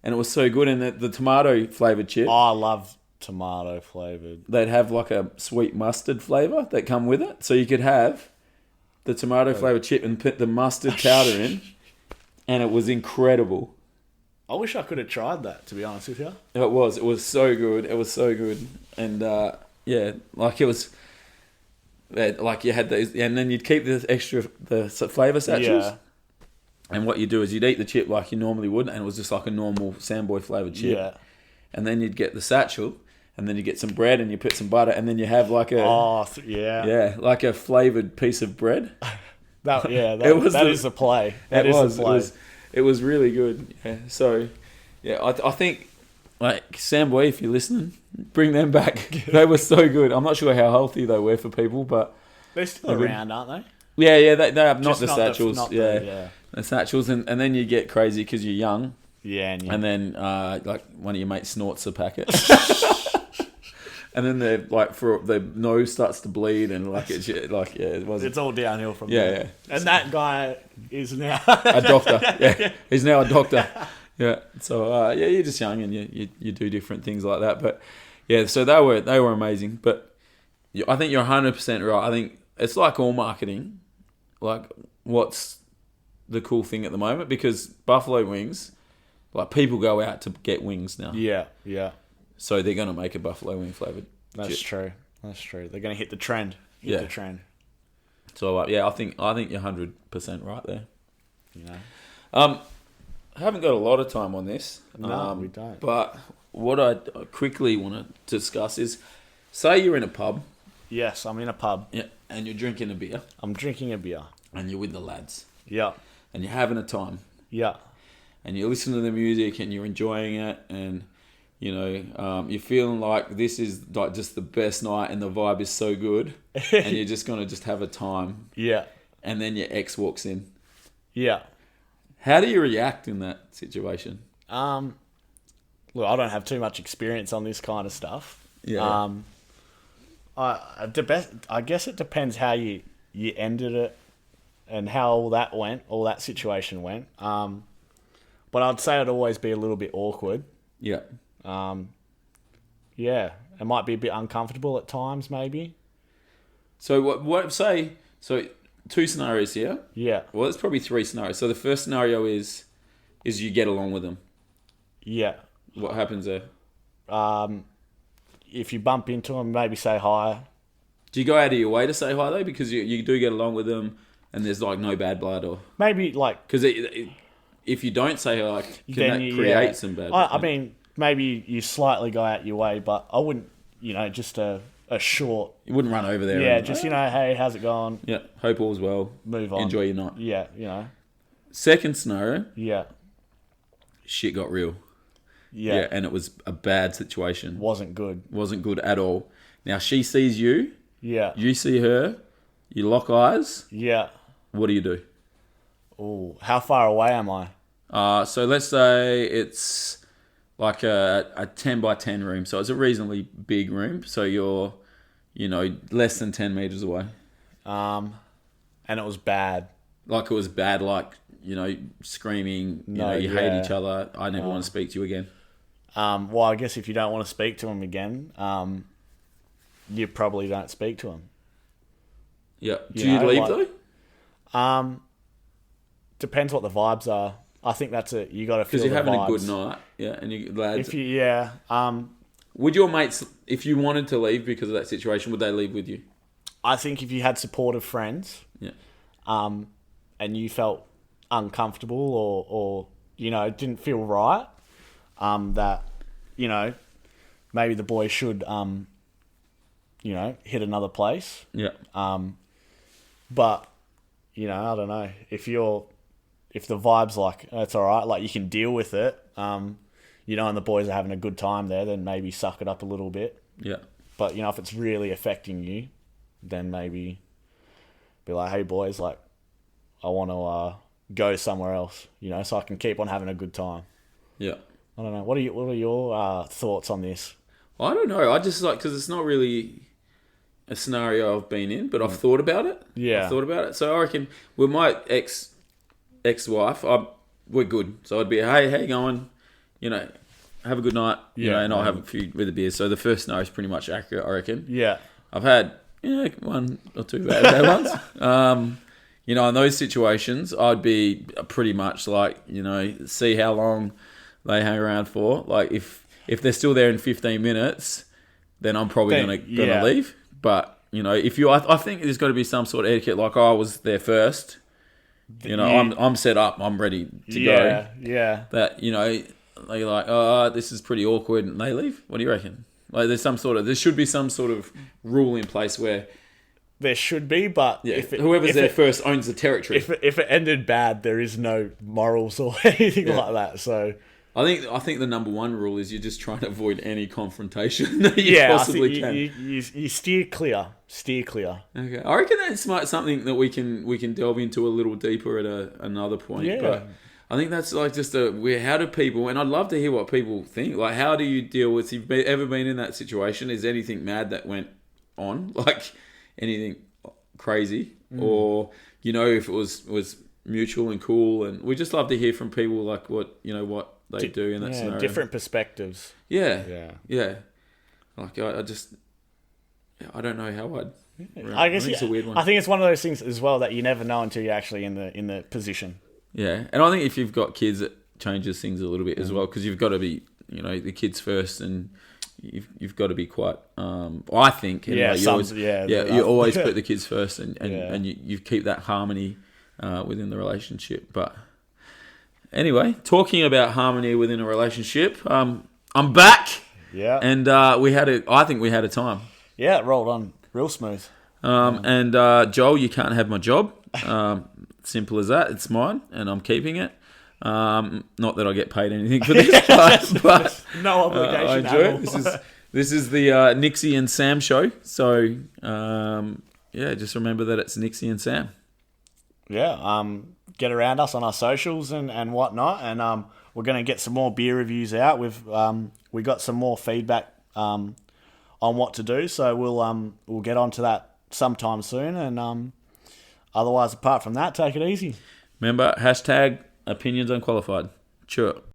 [SPEAKER 1] And it was so good. And the tomato flavoured chip,
[SPEAKER 2] Oh, I love tomato flavoured.
[SPEAKER 1] they'd have like a sweet mustard flavour that come with it. So you could have the tomato flavoured chip and put the mustard powder in, and it was incredible.
[SPEAKER 2] I wish I could have tried that, to be honest with you.
[SPEAKER 1] It was so good. And Yeah, like it was, like you had those, and then you'd keep the flavour satchels.
[SPEAKER 2] Yeah.
[SPEAKER 1] And what you do is you'd eat the chip like you normally would, and it was just like a normal Sandboy flavoured chip.
[SPEAKER 2] Yeah.
[SPEAKER 1] And then you'd get the satchel, and then you get some bread, and you put some butter, and then you have like a
[SPEAKER 2] yeah,
[SPEAKER 1] like a flavoured piece of bread.
[SPEAKER 2] that is a play.
[SPEAKER 1] It was really good. Yeah. So, yeah, I think like Sandboy, if you're listening, bring them back. They were so good. I'm not sure how healthy they were for people, but
[SPEAKER 2] they're still around, aren't they?
[SPEAKER 1] Yeah, they have not
[SPEAKER 2] Just
[SPEAKER 1] the
[SPEAKER 2] not
[SPEAKER 1] satchels.
[SPEAKER 2] the
[SPEAKER 1] The satchels, and then you get crazy because you're young.
[SPEAKER 2] Yeah,
[SPEAKER 1] and then like one of your mates snorts a packet, and then they're like the nose starts to bleed, and like
[SPEAKER 2] it's all downhill from
[SPEAKER 1] there.
[SPEAKER 2] Yeah. And that guy is now
[SPEAKER 1] a doctor. Yeah, he's now a doctor. Yeah. So you're just young, and you do different things like that. But yeah, so they were amazing. But I think you're 100% right. I think it's like all marketing. Like, what's the cool thing at the moment? Because buffalo wings, like, people go out to get wings now.
[SPEAKER 2] Yeah, yeah.
[SPEAKER 1] So they're going to make a buffalo wing flavoured
[SPEAKER 2] That's
[SPEAKER 1] chip.
[SPEAKER 2] true. They're going to hit the trend.
[SPEAKER 1] The
[SPEAKER 2] trend.
[SPEAKER 1] So, I think you're 100% right there.
[SPEAKER 2] You know?
[SPEAKER 1] I haven't got a lot of time on this.
[SPEAKER 2] No, we don't.
[SPEAKER 1] But what I quickly want to discuss is, say you're in a pub.
[SPEAKER 2] Yes, I'm in a pub.
[SPEAKER 1] Yeah, and you're drinking a beer.
[SPEAKER 2] I'm drinking a beer.
[SPEAKER 1] And you're with the lads.
[SPEAKER 2] Yeah.
[SPEAKER 1] And you're having a time.
[SPEAKER 2] Yeah.
[SPEAKER 1] And you listen to the music and you're enjoying it, and you know you're feeling like this is like just the best night, and the vibe is so good, and you're just gonna just have a time.
[SPEAKER 2] Yeah.
[SPEAKER 1] And then your ex walks in.
[SPEAKER 2] Yeah.
[SPEAKER 1] How do you react in that situation?
[SPEAKER 2] Look, I don't have too much experience on this kind of stuff.
[SPEAKER 1] Yeah.
[SPEAKER 2] I guess it depends how you ended it and how all that situation went. But I'd say it'd always be a little bit awkward.
[SPEAKER 1] Yeah.
[SPEAKER 2] Yeah, it might be a bit uncomfortable at times, maybe.
[SPEAKER 1] So what say? So 2 scenarios here.
[SPEAKER 2] Yeah.
[SPEAKER 1] Well, there's probably 3 scenarios. So the first scenario is you get along with them.
[SPEAKER 2] Yeah.
[SPEAKER 1] What happens there?
[SPEAKER 2] If you bump into them, maybe say hi.
[SPEAKER 1] Do you go out of your way to say hi though, because you do get along with them, and there's like no bad blood, or
[SPEAKER 2] maybe like
[SPEAKER 1] because if you don't say hi, can that create some bad blood?
[SPEAKER 2] I mean, maybe you slightly go out your way, but I wouldn't. Just a short.
[SPEAKER 1] You wouldn't run over there.
[SPEAKER 2] Yeah, just hey, how's it going?
[SPEAKER 1] Yeah, hope all's well.
[SPEAKER 2] Move on.
[SPEAKER 1] Enjoy your night.
[SPEAKER 2] Yeah.
[SPEAKER 1] Second scenario.
[SPEAKER 2] Yeah.
[SPEAKER 1] Shit got real.
[SPEAKER 2] Yeah,
[SPEAKER 1] and it was a bad situation.
[SPEAKER 2] Wasn't good
[SPEAKER 1] at all. Now she sees you.
[SPEAKER 2] Yeah.
[SPEAKER 1] You see her. You lock eyes.
[SPEAKER 2] Yeah.
[SPEAKER 1] What do you do?
[SPEAKER 2] Oh, how far away am I?
[SPEAKER 1] So let's say it's like a 10 by 10 room. So it's a reasonably big room. So you're, less than 10 meters away.
[SPEAKER 2] And it was bad.
[SPEAKER 1] Like it was bad, like, screaming, you hate each other. I never want to speak to you again.
[SPEAKER 2] Well, I guess if you don't want to speak to him again, you probably don't speak to him.
[SPEAKER 1] Yeah. Do you leave though?
[SPEAKER 2] Depends what the vibes are. I think that's it. You got to feel
[SPEAKER 1] because you're having
[SPEAKER 2] vibes.
[SPEAKER 1] a good night. Yeah, and you lads.
[SPEAKER 2] Would
[SPEAKER 1] your mates, if you wanted to leave because of that situation, would they leave with you?
[SPEAKER 2] I think if you had supportive friends, and you felt uncomfortable or didn't feel right, that maybe the boy should hit another place.
[SPEAKER 1] Yeah.
[SPEAKER 2] But I don't know, if the vibe's like it's all right, like you can deal with it, and the boys are having a good time there, then maybe suck it up a little bit.
[SPEAKER 1] Yeah.
[SPEAKER 2] But if it's really affecting you, then maybe be like, hey boys, like I want to go somewhere else, so I can keep on having a good time.
[SPEAKER 1] Yeah.
[SPEAKER 2] I don't know. What are your thoughts on this?
[SPEAKER 1] I don't know. I just because it's not really a scenario I've been in, but I've thought about it.
[SPEAKER 2] Yeah.
[SPEAKER 1] I've thought about it. So I reckon with my ex-wife, we're good. So I'd be, hey, how you going? Have a good night. And I'll have a few with a beer. So the first scenario is pretty much accurate, I reckon.
[SPEAKER 2] Yeah.
[SPEAKER 1] I've had 1 or 2 bad ones. In those situations, I'd be pretty much like, see how long they hang around for. Like if they're still there in 15 minutes, then I'm probably gonna leave. But if I think there's got to be some sort of etiquette. Like I was there first. I'm set up. I'm ready to go.
[SPEAKER 2] Yeah.
[SPEAKER 1] That they're like, oh, this is pretty awkward, and they leave. What do you reckon? Like, there should be some sort of rule in place where
[SPEAKER 2] there should be, but
[SPEAKER 1] whoever's there first owns the territory.
[SPEAKER 2] If it ended bad, there is no morals or anything like that. So
[SPEAKER 1] I think the number one rule is you're just trying to avoid any confrontation that you possibly can.
[SPEAKER 2] You steer clear. Steer clear.
[SPEAKER 1] Okay, I reckon that's something that we can delve into a little deeper at another point.
[SPEAKER 2] Yeah.
[SPEAKER 1] But I think that's like just how do people, and I'd love to hear what people think. Like, how do you deal with, if you've ever been in that situation, is anything mad that went on? Like, anything crazy? Or, if it was mutual and cool, and we just love to hear from people, like, what they do in that scenario.
[SPEAKER 2] Different perspectives.
[SPEAKER 1] Yeah. Like, I don't know how I'd...
[SPEAKER 2] I guess
[SPEAKER 1] think it's a weird one.
[SPEAKER 2] I think it's one of those things as well that you never know until you're actually in the position.
[SPEAKER 1] Yeah, and I think if you've got kids, it changes things a little bit as well, because you've got to be, the kids first, and you've got to be quite. I think, you always put the kids first, and you keep that harmony within the relationship. But anyway, talking about harmony within a relationship, I'm back.
[SPEAKER 2] Yeah,
[SPEAKER 1] and I think we had a time.
[SPEAKER 2] Yeah, it rolled on real smooth.
[SPEAKER 1] And Joel, you can't have my job. Simple as that. It's mine, and I'm keeping it. Not that I get paid anything for this, but
[SPEAKER 2] no obligation.
[SPEAKER 1] I enjoy it. This is the Nixie and Sam show. So just remember that it's Nixie and Sam.
[SPEAKER 2] Yeah. Get around us on our socials and whatnot, and we're going to get some more beer reviews out. We got some more feedback on what to do, so we'll get onto that sometime soon, and otherwise, apart from that, take it easy.
[SPEAKER 1] Remember, #opinions unqualified. Sure.